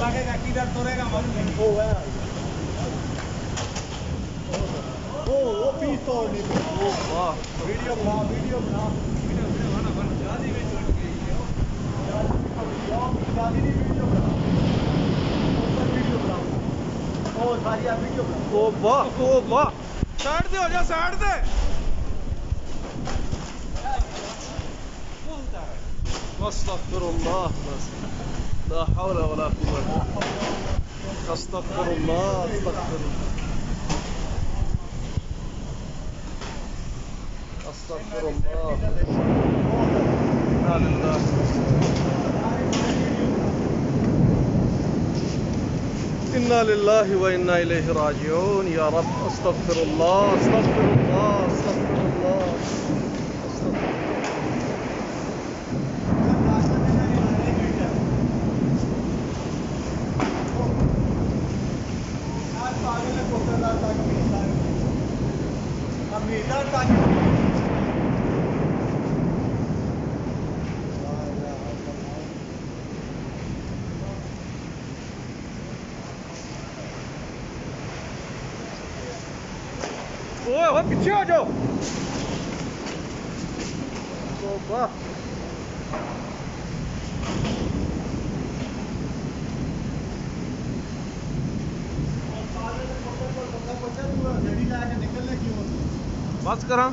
लगेगा किधर तोड़ेगा मालूम नहीं। वो पीस तोड़ ली। वाह वीडियो बना वीडियो बना शादी में टूट गई है। शादी नहीं वीडियो बना ऊपर वीडियो बना ओ सारी आप वीडियो बना ओ वाह साइड दे हो जा साइड दे अस्तगफिरुल्लाह बस ला हौला वला कुव्वता अस्तगफिरुल्लाह अस्तगफिरुल्लाह इन्ना लिल्लाहि व इन्ना इलैहि राजिऊन या रब अस्तगफिरुल्लाह अस्तगफिरुल्लाह अस्तगफिरुल्लाह ओए पीछे हो जाओ वाह बस करा